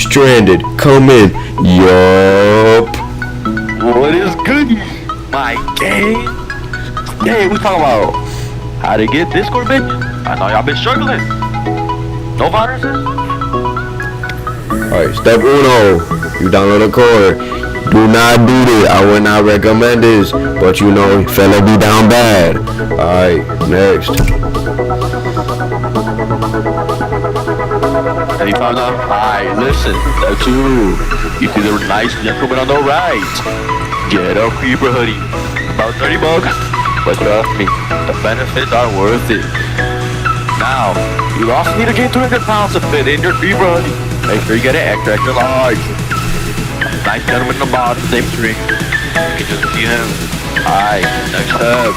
stranded. Come in. Yup. What is good, my gang? Hey, we talking about how to get Discord, bitch? I know y'all been struggling. No viruses? Alright, step uno. You download a core. Do not do this. I would not recommend this. But you know, fella be down bad. Alright, next. Hey, you found out? Alright, listen. Step two. You see the nice gentleman on the right. Get a creeper hoodie. About 30 bucks. But trust me, the benefits are worth it. Now, you also need to gain 200 pounds to fit in your creeper hoodie. Make sure you get it extra large. Nice gentleman in the bottom, same tree. You can just see him. Alright, next step.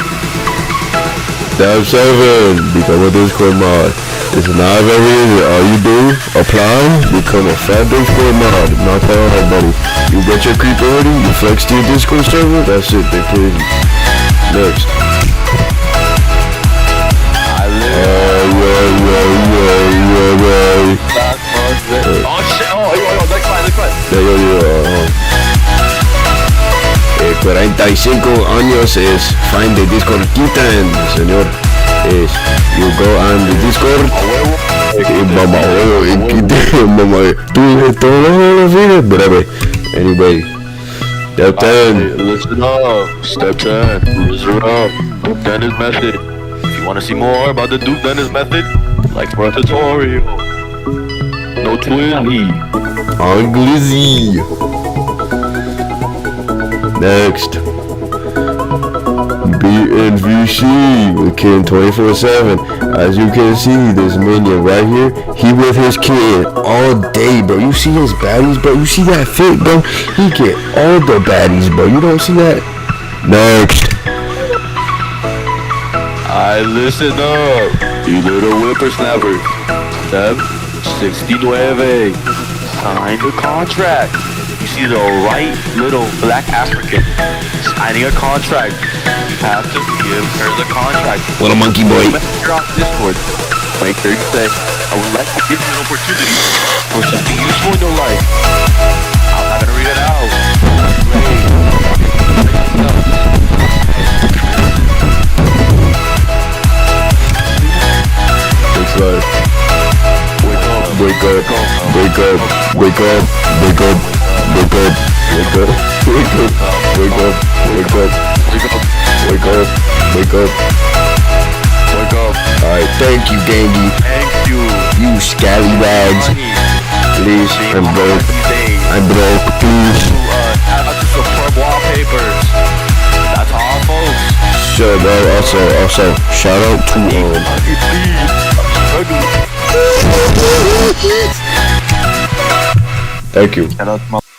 Step 7. Become a Discord mod. It's not very easy. All you do, apply, become a fat Discord mod. Not that hard, buddy. You get your creeper hoodie, you flex to your Discord server, that's it, they please you. Next. Oh shit, oh, next one. Yeah. 45 años es find the Discord KITTENS, señor. Es you go on the Discord. Mamá, tú dices todos los videos, breve. Anyway, step 10. Listen up. Step 10. Listen up. Duke Dennis method. If you want to see more about the Duke Dennis method, like for a tutorial. No twinny. Anglizy. Next. BNVC with Ken 24/7. As you can see, this minion right here, he with his kid all day, bro. You see his baddies, bro? You see that fit, bro? He get all the baddies, bro. You don't see that? Next. I listen up, you little whippersnapper. Step 69. Sign the contract. You see the right little black African signing a contract. You have to give her the contract. Little monkey boy. You're on Discord. Make sure you say, I would like to give you an opportunity for something useful in your life. I'm not gonna read it out. It's like, wake up, wake up, wake up, wake up, wake up, wake up, wake up, wake up, wake up, wake up, wake up, wake up, wake up. Alright, thank you, Gangy. Thank you. You scallywags. Please, I'm broke. I'm broke, please. Add up to support wallpapers. That's all, folks. Sure, bro. Also, shout out to Thank you. Shout out to my